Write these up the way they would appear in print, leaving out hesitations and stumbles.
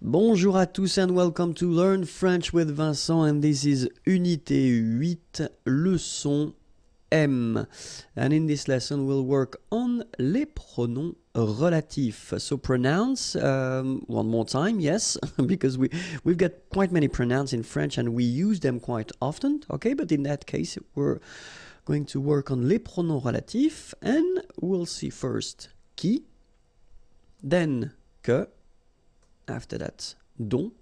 Bonjour à tous and welcome to Learn French with Vincent, and this is Unité 8, leçon M. And in this lesson we'll work on les pronoms relatifs. So pronounce, one more time, yes, because we've got quite many pronouns in French and we use them quite often, okay? But in that case we're going to work on les pronoms relatifs, and we'll see first qui, then que, after that dont,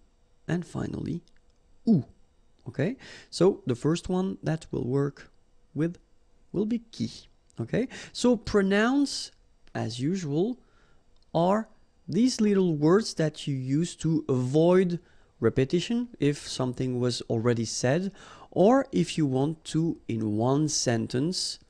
and finally où. Okay, so the first one that we'll work with will be qui. Okay, so pronouns, as usual, are these little words that you use to avoid repetition if something was already said, or if you want to, in one sentence,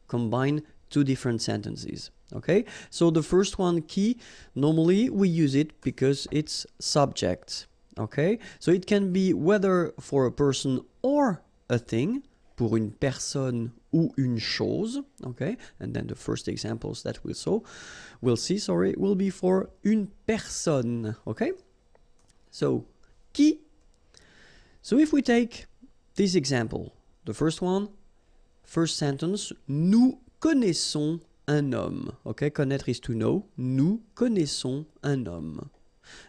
combine two different sentences. Okay, so the first one, qui, normally we use it because it's subject. Okay, so it can be whether for a person or a thing, pour une personne ou une chose. Okay, and then the first examples that we'll see, will be for une personne. Okay, so qui. So if we take this example, the first one, first sentence, nous connaissons un homme. Okay, connaître is to know. Nous connaissons un homme.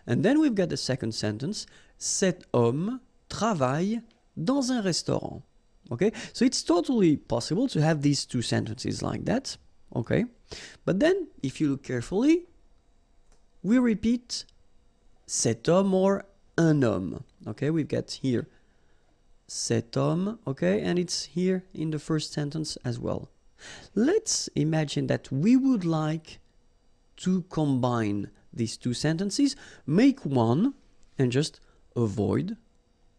And then we've got the second sentence, cet homme travaille dans un restaurant. Okay, so it's totally possible to have these two sentences like that. Okay, but then if you look carefully, we repeat cet homme or un homme. Okay, we've got here cet homme, okay, and it's here in the first sentence as well. Let's imagine that we would like to combine these two sentences, make one, and just avoid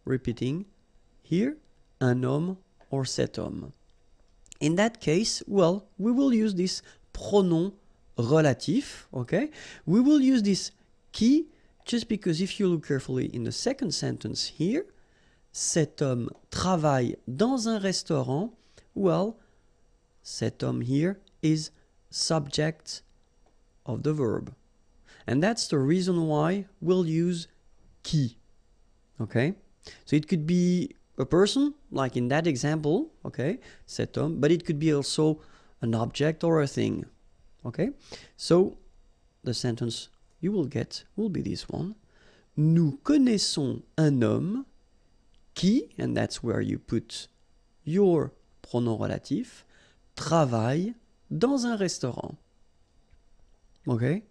repeating here un homme or cet homme. In that case, well, we will use this pronom relatif, okay? We will use this qui just because if you look carefully in the second sentence here, cet homme travaille dans un restaurant, well, cet homme here is subject of the verb. And that's the reason why we'll use qui. Okay? So it could be a person, like in that example, okay, cet homme, but it could be also an object or a thing. Okay? So the sentence you will get will be this one. Nous connaissons un homme qui, and that's where you put your pronom relatif, travaille dans un restaurant. Okay?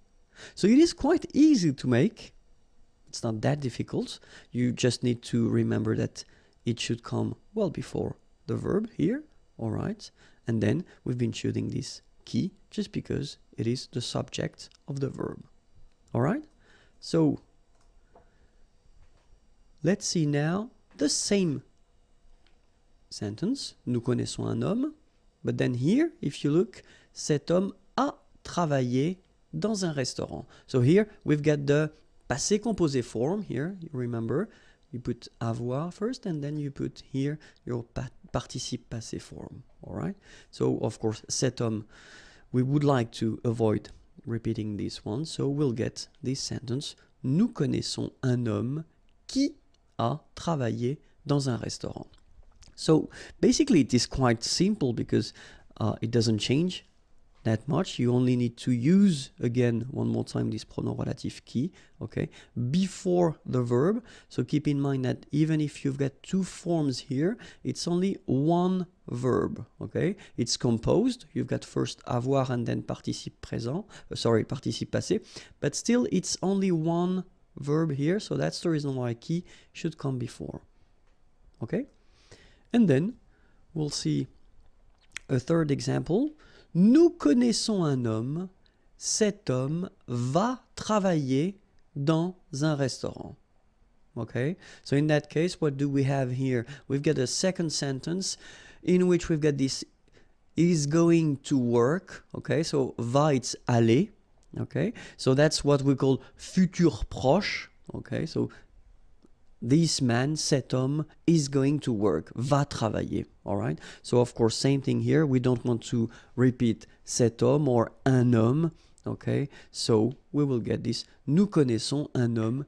So it is quite easy to make. It's not that difficult. You just need to remember that it should come well before the verb here. All right? And then we've been choosing this qui just because it is the subject of the verb. All right? So let's see now the same sentence. Nous connaissons un homme. But then here, if you look, cet homme a travaillé dans un restaurant. So here we've got the passé composé form here. You remember, you put avoir first and then you put here your participe passé form. All right. So of course, cet homme, we would like to avoid repeating this one. So we'll get this sentence. Nous connaissons un homme qui a travaillé dans un restaurant. So basically it is quite simple because it doesn't change that much. You only need to use, again, one more time, this pronom relatif qui, okay, before the verb. So keep in mind that even if you've got two forms here, it's only one verb, okay? It's composed. You've got first avoir and then participe présent, participe passé, but still it's only one verb here. So that's the reason why qui should come before, okay? And then we'll see a third example. Nous connaissons un homme. Cet homme va travailler dans un restaurant. Okay, so in that case, what do we have here? We've got a second sentence in which we've got this is going to work. Okay, so va, it's aller. Okay, so that's what we call futur proche. Okay, so this man, cet homme, is going to work, va travailler, all right? So, of course, same thing here. We don't want to repeat cet homme or un homme, okay? So, we will get this. Nous connaissons un homme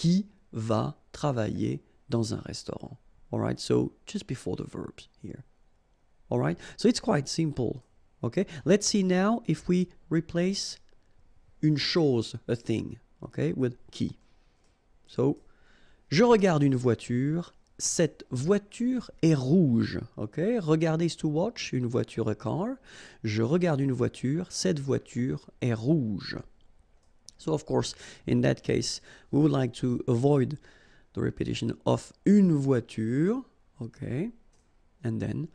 qui va travailler dans un restaurant. Alright, so just before the verbs here. Alright, so it's quite simple. Okay, let's see now if we replace une chose, a thing, okay, with qui. So, je regarde une voiture, cette voiture est rouge. Okay, regarder is to watch, une voiture, a car. Je regarde une voiture, cette voiture est rouge. So of course, in that case, we would like to avoid the repetition of une voiture. Okay, and then,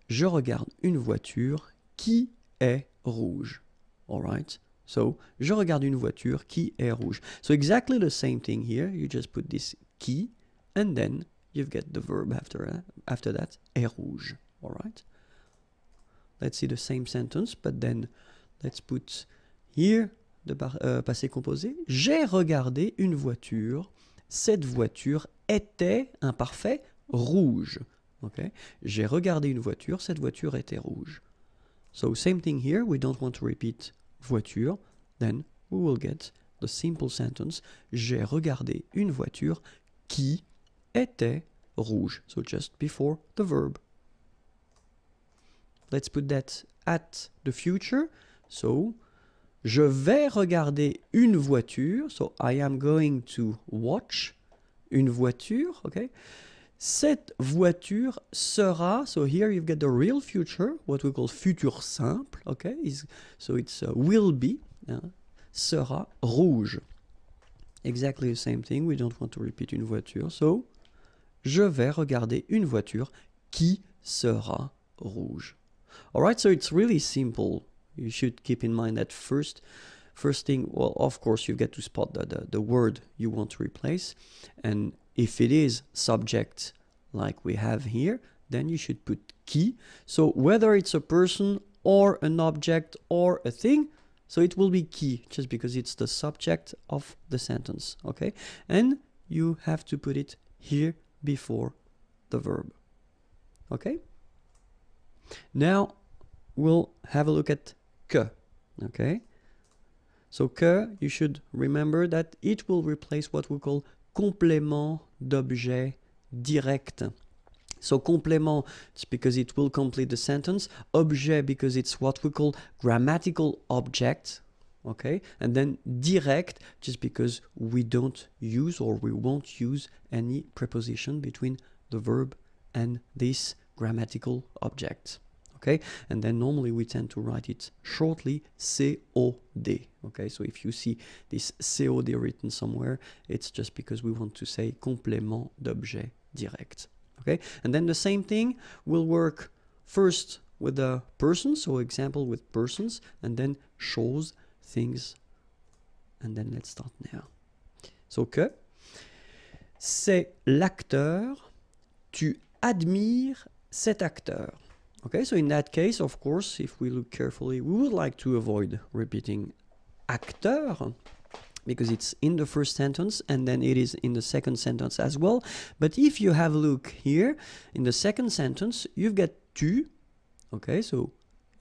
je regarde une voiture qui est rouge. Alright, so, je regarde une voiture qui est rouge. So exactly the same thing here, you just put this qui, and then you've got the verb after that, est rouge. Alright, let's see the same sentence, but then let's put here the passé composé. J'ai regardé une voiture, cette voiture était, imparfait, rouge. Okay, j'ai regardé une voiture, cette voiture était rouge. So same thing here, we don't want to repeat voiture, then we will get the simple sentence, j'ai regardé une voiture qui était rouge. So just before the verb. Let's put that at the future. So, je vais regarder une voiture. So, I am going to watch une voiture. Okay. Cette voiture sera, so here you've got the real future, what we call futur simple, okay? So it's will be, sera rouge. Exactly the same thing, we don't want to repeat une voiture, so je vais regarder une voiture qui sera rouge. Alright, so it's really simple. You should keep in mind that first thing, well, of course, you've got to spot the word you want to replace, and if it is subject like we have here, then you should put qui. So whether it's a person or an object or a thing, so it will be qui, just because it's the subject of the sentence, okay? And you have to put it here before the verb, okay? Now we'll have a look at que, okay? So que, you should remember that it will replace what we call complément d'objet direct. So complément, it's because it will complete the sentence. Objet, because it's what we call grammatical object. Okay, and then direct, just because we don't use or we won't use any preposition between the verb and this grammatical object. Okay, and then normally we tend to write it shortly, COD. Okay, so if you see this COD written somewhere, it's just because we want to say complément d'objet direct. Okay, and then the same thing will work first with the person, so example with persons, and then choses, things, and then let's start now. So que, c'est l'acteur, tu admires cet acteur. Okay, so in that case, of course, if we look carefully, we would like to avoid repeating acteur, because it's in the first sentence and then it is in the second sentence as well. But if you have a look here, in the second sentence, you've got tu, okay, so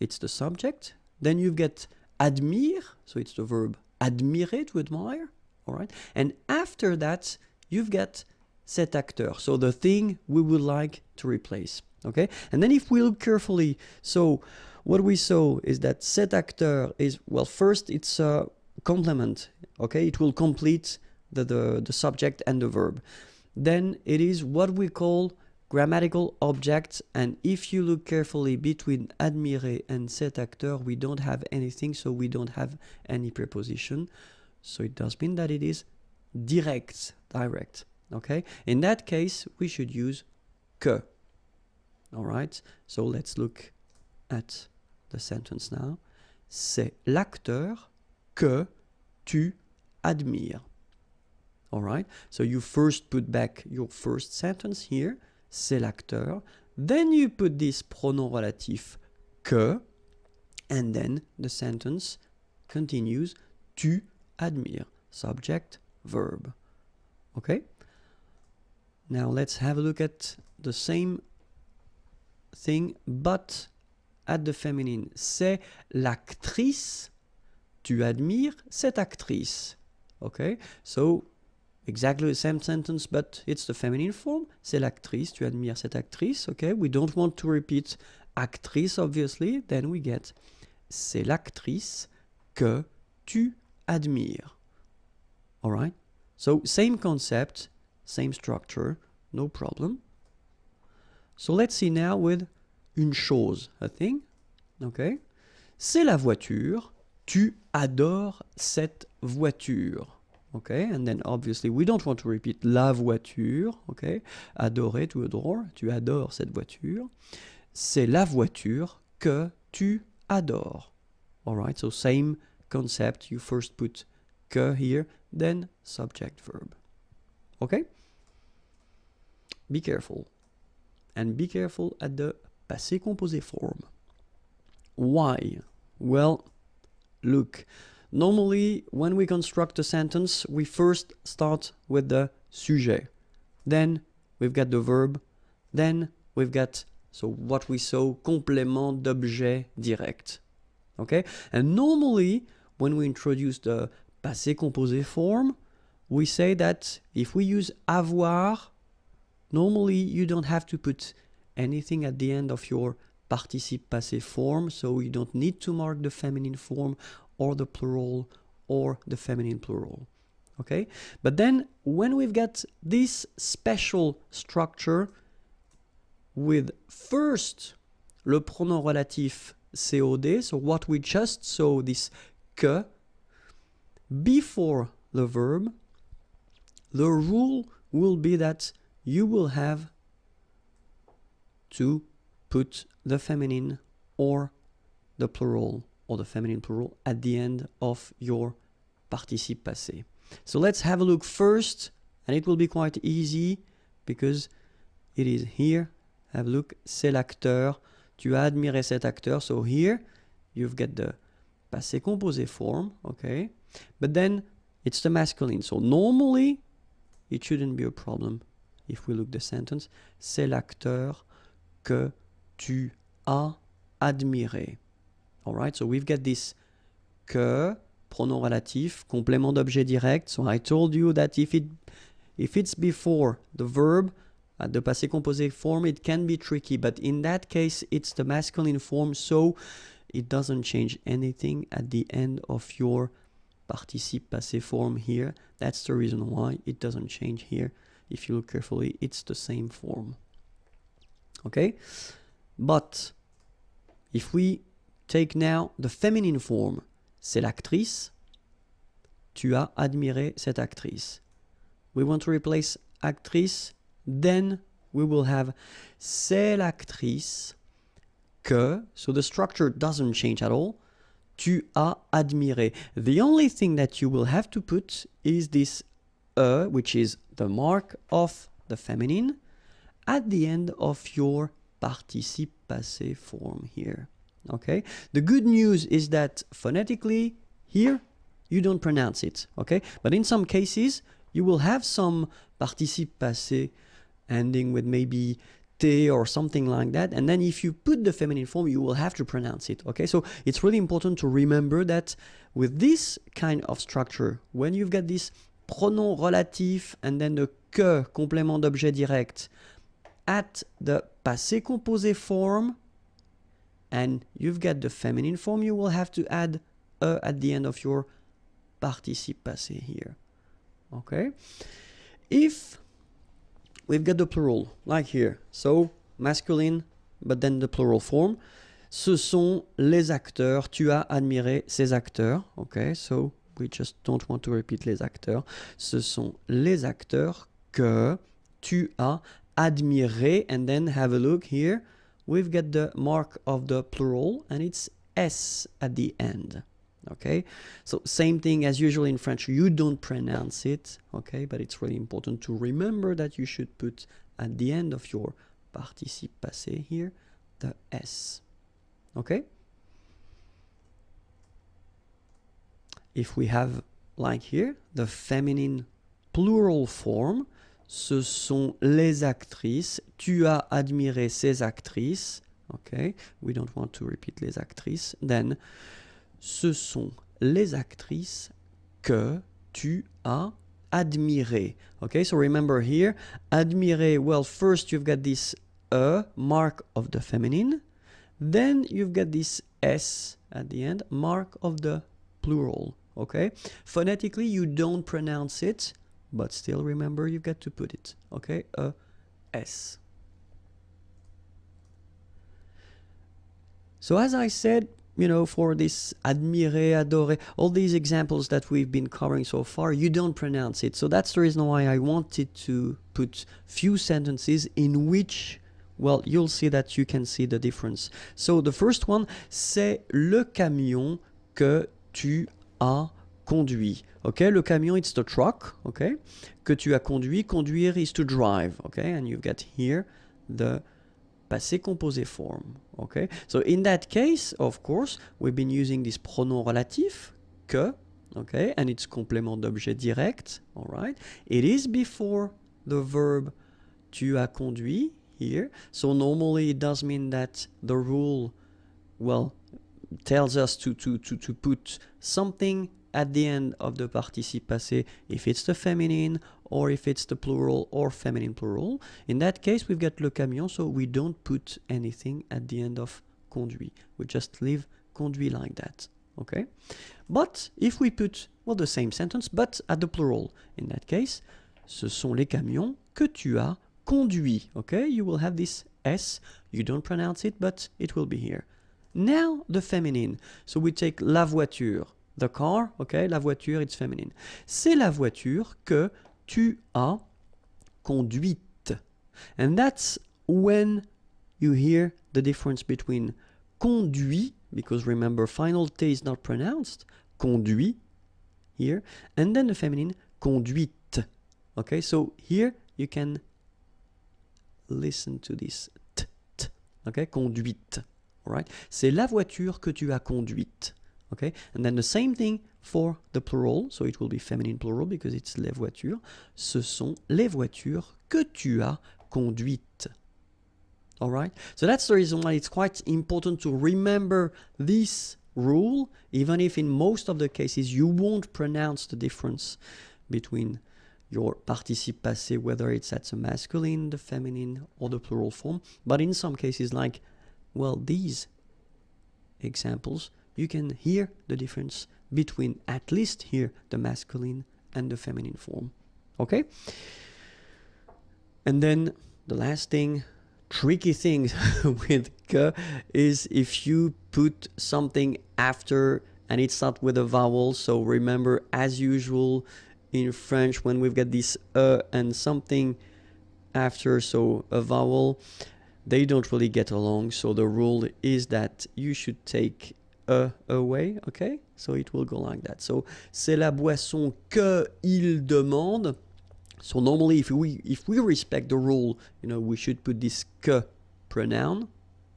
it's the subject. Then you've got admire, so it's the verb admirer, to admire, all right? And after that, you've got cet acteur, so the thing we would like to replace. Okay, and then if we look carefully, so what we saw is that cet acteur is, well, first it's a complement, okay, it will complete the subject and the verb. Then it is what we call grammatical object, and if you look carefully between admirer and cet acteur, we don't have anything, so we don't have any preposition, so it does mean that it is direct, okay? In that case, we should use que. All right, so let's look at the sentence now. C'est l'acteur que tu admires. All right, so you first put back your first sentence here, c'est l'acteur. Then you put this pronom relatif que, and then the sentence continues, tu admires, subject, verb. Okay, now let's have a look at the same thing, but at the feminine. C'est l'actrice, tu admires cette actrice. Okay, so exactly the same sentence, but it's the feminine form. C'est l'actrice, tu admires cette actrice. Okay, we don't want to repeat actrice, obviously. Then we get c'est l'actrice que tu admires. All right? So same concept, same structure, no problem. So let's see now with une chose, a thing. Okay? C'est la voiture, tu adores cette voiture. Okay, and then obviously we don't want to repeat la voiture. Okay, adorer, to adore, tu adores cette voiture. C'est la voiture que tu adores. Alright, so same concept. You first put que here, then subject verb. Okay? Be careful. And be careful at the passé composé form. Why? Well, look. Normally, when we construct a sentence, we first start with the sujet. Then we've got the verb. Then we've got, so what we saw, complément d'objet direct. Okay? And normally, when we introduce the passé composé form, we say that if we use avoir, normally you don't have to put anything at the end of your participe passé form, so you don't need to mark the feminine form or the plural or the feminine plural. Okay? But then when we've got this special structure with first le pronom relatif COD, so what we just saw, this que, before the verb, the rule will be that you will have to put the feminine or the plural or the feminine plural at the end of your participe passé. So let's have a look first, and it will be quite easy because it is here. Have a look, c'est l'acteur, tu as admiré cet acteur. So here you've got the passé composé form, okay? But then it's the masculine. So normally it shouldn't be a problem if we look the sentence. C'est l'acteur que tu as admiré. Alright, so we've got this que, pronom relatif, complément d'objet direct. So I told you that if it's before the verb, at the passé composé form, it can be tricky, but in that case, it's the masculine form, so it doesn't change anything at the end of your participe passé form here. That's the reason why it doesn't change here. If you look carefully, it's the same form. Okay? But if we take now the feminine form, c'est l'actrice, tu as admiré cette actrice. We want to replace actrice, then we will have c'est l'actrice que, so the structure doesn't change at all, tu as admiré. The only thing that you will have to put is this which is the mark of the feminine, at the end of your participe passé form here. Okay? The good news is that phonetically, here, you don't pronounce it. Okay? But in some cases, you will have some participe passé ending with maybe T or something like that. And then if you put the feminine form, you will have to pronounce it. Okay? So it's really important to remember that with this kind of structure, when you've got this pronom relatif and then the que, complément d'objet direct, at the passé composé form, and you've got the feminine form, you will have to add at the end of your participe passé here. Okay? If we've got the plural, like here, so masculine, but then the plural form, ce sont les acteurs, tu as admiré ces acteurs. Okay, so we just don't want to repeat les acteurs. Ce sont les acteurs que tu as admiré, and then have a look here. We've got the mark of the plural, and it's S at the end. Okay, so same thing as usual in French, you don't pronounce it, okay, but it's really important to remember that you should put at the end of your participe passé here the S. Okay? If we have, like here, the feminine plural form, ce sont les actrices, tu as admiré ces actrices, okay, we don't want to repeat les actrices, then ce sont les actrices que tu as admirer. Okay, so remember here, admirer, well, first you've got this mark of the feminine, then you've got this S at the end, mark of the plural. Okay, phonetically you don't pronounce it, but still remember you've got to put it. Okay, S. So as I said, you know, for this admirer, adorer, all these examples that we've been covering so far, you don't pronounce it. So that's the reason why I wanted to put few sentences in which, well, you'll see that you can see the difference. So the first one, c'est le camion que tu as conduit. Okay, le camion, it's the truck. Okay, que tu as conduit. Conduire is to drive. Okay, and you've got here the passé composé form. Okay, so in that case, of course, we've been using this pronom relatif, que, okay, and it's complément d'objet direct, all right? It is before the verb tu as conduit here, so normally it does mean that the rule, well, tells us to put something at the end of the participe passé if it's the feminine or if it's the plural or feminine plural. In that case, we've got le camion, so we don't put anything at the end of conduit. We just leave conduit like that, okay? But if we put, well, the same sentence, but at the plural, in that case, ce sont les camions que tu as conduits, okay? You will have this S, you don't pronounce it, but it will be here. Now, the feminine. So we take la voiture, the car, okay? La voiture, it's feminine. C'est la voiture que tu as conduite. And that's when you hear the difference between conduit, because remember, final T is not pronounced, conduit here, and then the feminine, conduite. Okay, so here you can listen to this t, t, okay, conduite. All right, c'est la voiture que tu as conduite. Okay, and then the same thing for the plural, so it will be feminine plural because it's les voitures. Ce sont les voitures que tu as conduites. All right, so that's the reason why it's quite important to remember this rule, even if in most of the cases you won't pronounce the difference between your participe passé, whether it's at the masculine, the feminine, or the plural form. But in some cases, like, well, these examples, you can hear the difference between at least here the masculine and the feminine form. Okay? And then the last thing, tricky thing with que is if you put something after and it's not with a vowel. So remember, as usual in French, when we've got this and something after, so a vowel, they don't really get along. So the rule is that you should take away, okay? So it will go like that. So c'est la boisson que il demande. So normally if we respect the rule, you know, we should put this que pronoun,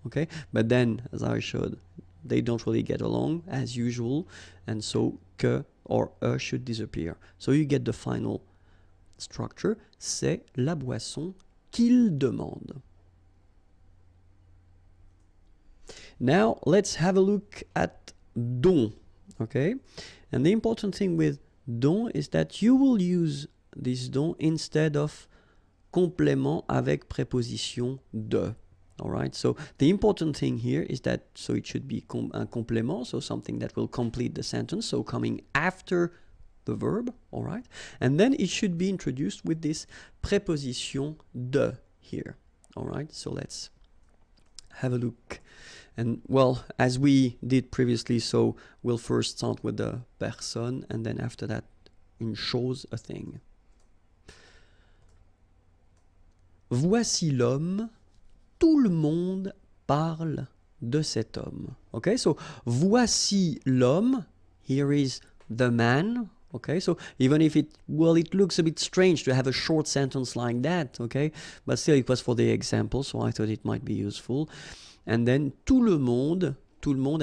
okay? But then, as I showed, they don't really get along as usual, and so que or should disappear. So you get the final structure, c'est la boisson qu'il demande. Now let's have a look at dont, okay? And the important thing with dont is that you will use this dont instead of complément avec préposition de. All right, so the important thing here is that, so it should be un complément, so something that will complete the sentence, so coming after the verb, all right? And then it should be introduced with this préposition de here, all right? So let's have a look. And well, as we did previously, so we'll first start with the personne, and then after that, une chose, a thing. Voici l'homme, tout le monde parle de cet homme. Okay, so voici l'homme, here is the man. Okay, so even if it looks a bit strange to have a short sentence like that, okay, but still it was for the example, so I thought it might be useful. And then tout le monde,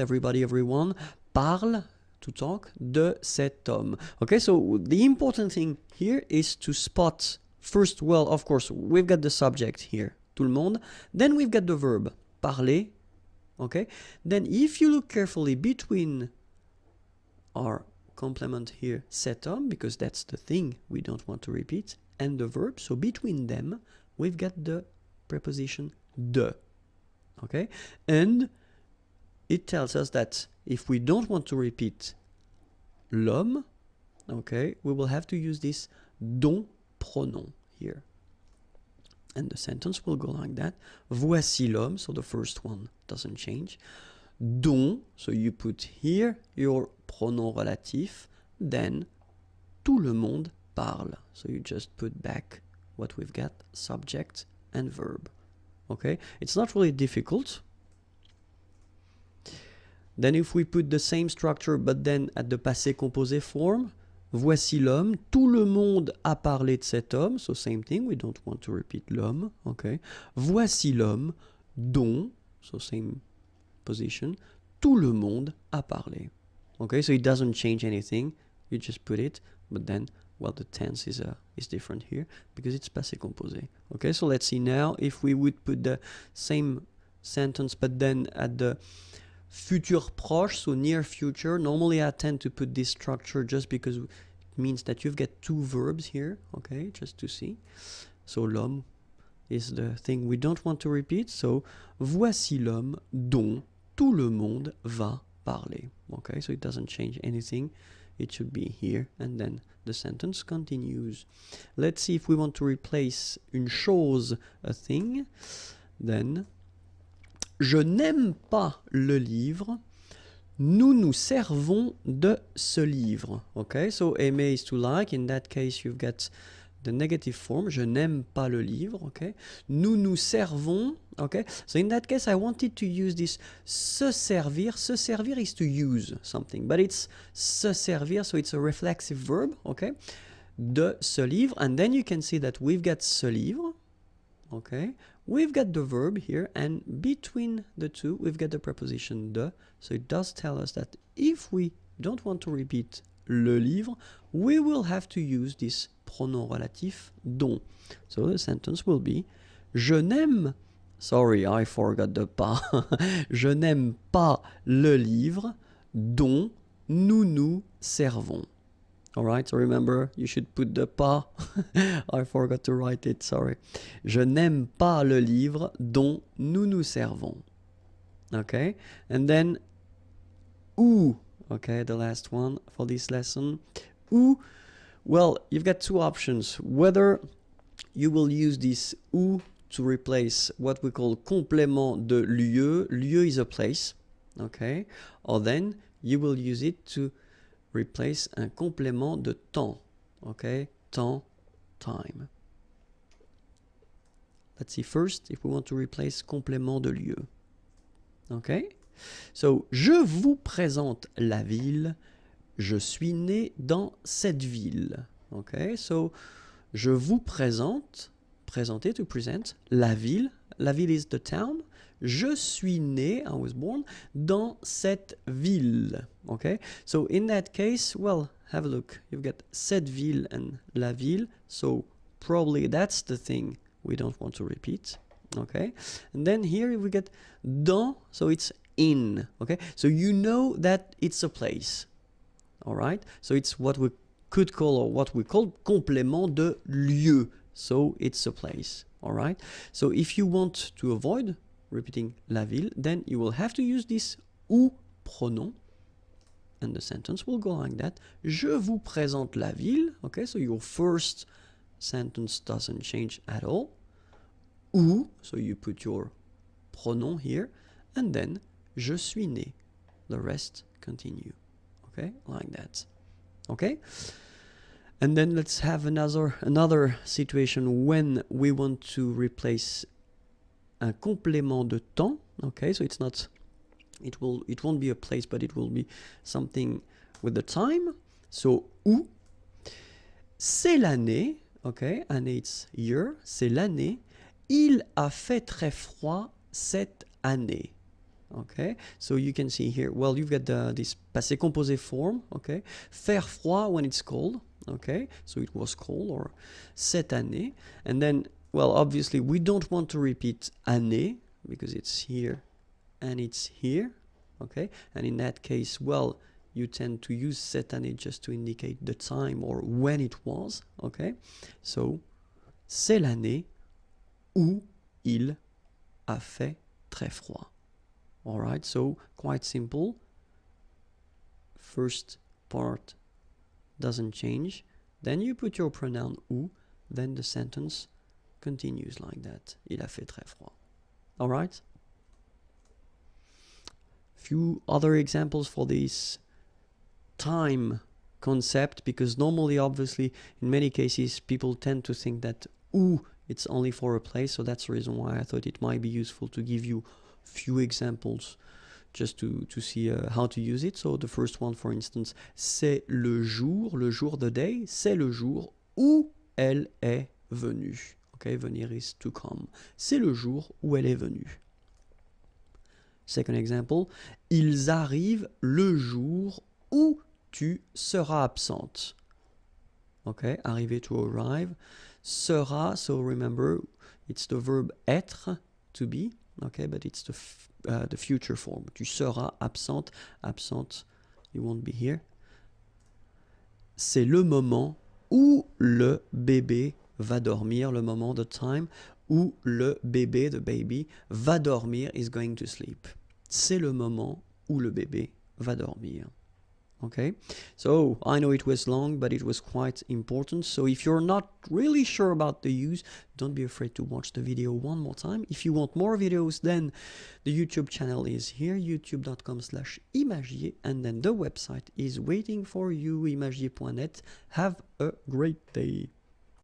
everybody, everyone, parle, to talk, de cet homme. Okay, so the important thing here is to spot first, well, of course, we've got the subject here, tout le monde. Then we've got the verb, parler. Okay, then if you look carefully between our complement here cet homme, because that's the thing we don't want to repeat, and the verb. So between them, we've got the preposition de. Okay? And it tells us that if we don't want to repeat l'homme, okay, we will have to use this dont pronom here. And the sentence will go like that. Voici l'homme, so the first one doesn't change. Dont, so you put here your pronom relatif, then tout le monde parle. So you just put back what we've got, subject and verb. Okay, it's not really difficult. Then if we put the same structure but then at the passé composé form, voici l'homme, tout le monde a parlé de cet homme, so same thing, we don't want to repeat l'homme, okay. Voici l'homme dont, so same position, tout le monde a parlé. Okay, so it doesn't change anything, you just put it, but then, well, the tense is different here because it's passé composé. Okay, so let's see now if we would put the same sentence but then at the futur proche, so near future. Normally I tend to put this structure just because it means that you've got two verbs here, okay, just to see. So l'homme is the thing we don't want to repeat, so voici l'homme dont tout le monde va parler. Okay, so it doesn't change anything. It should be here, and then the sentence continues. Let's see if we want to replace une chose, a thing. Then, je n'aime pas le livre. Nous nous servons de ce livre. Okay, so aimer is to like. In that case, you've got the negative form. Je n'aime pas le livre. Okay, nous nous servons. Okay, so in that case, I wanted to use this se servir. Se servir is to use something, but it's se servir, so it's a reflexive verb. Okay, de ce livre, and then you can see that we've got ce livre. Okay, we've got the verb here, and between the two, we've got the preposition de. So it does tell us that if we don't want to repeat le livre, we will have to use this pronom relatif dont. So the sentence will be je n'aime, sorry, I forgot the pas. Je n'aime pas le livre dont nous nous servons. Alright, so remember, you should put the pas. I forgot to write it, sorry. Je n'aime pas le livre dont nous nous servons. Okay, and then où, okay, the last one for this lesson. Où, well, you've got two options. Whether you will use this où to replace what we call complément de lieu. Lieu is a place, okay, or then you will use it to replace un complément de temps, okay, temps, time. Let's see first if we want to replace complément de lieu. Okay, so je vous présente la ville, je suis né dans cette ville. Okay, so je vous présente, présenter, to present, la ville is the town. Je suis né, I was born, dans cette ville. Okay, so in that case, well, have a look. You've got cette ville and la ville, so probably that's the thing we don't want to repeat. Okay, and then here we get dans, so it's in. Okay, so you know that it's a place. All right, so it's what we could call, or what we call complément de lieu. So it's a place. All right, so if you want to avoid repeating la ville, then you will have to use this où pronom, and the sentence will go like that. Je vous présente la ville. Okay, so your first sentence doesn't change at all. Où, so you put your pronom here, and then je suis né. The rest continue. Okay, like that. Okay, and then let's have another situation when we want to replace un complément de temps. Okay, so it's not, it won't be a place, but it will be something with the time. So où, c'est l'année. Okay, année it's year. C'est l'année. Il a fait très froid cette année. Okay, so you can see here, well, you've got this passé composé form. Okay, faire froid when it's cold. Okay, so it was cold, or cette année. And then, well, obviously we don't want to repeat année because it's here and it's here. Okay, and in that case, well, you tend to use cette année just to indicate the time or when it was, okay? So, c'est l'année où il a fait très froid. Alright, so quite simple. First part doesn't change. Then you put your pronoun où, then the sentence continues like that. Il a fait très froid. Alright? Few other examples for this time concept, because normally, obviously, in many cases, people tend to think that où it's only for a place, so that's the reason why I thought it might be useful to give you few examples just to see how to use it. So the first one, for instance, c'est le jour, the day, c'est le jour où elle est venue. Okay, venir is to come. C'est le jour où elle est venue. Second example, ils arrivent le jour où tu seras absente. Okay, arriver to arrive. Sera, so remember, it's the verb être, to be. Okay, but it's the future form. Tu seras absente. Absente, you won't be here. C'est le moment où le bébé va dormir, le moment, the time, où le bébé, the baby, va dormir, is going to sleep. C'est le moment où le bébé va dormir. Okay, so I know it was long, but it was quite important. So if you're not really sure about the use, don't be afraid to watch the video one more time. If you want more videos, then the YouTube channel is here, youtube.com/imagier, and then the website is waiting for you, imagier.net. Have a great day.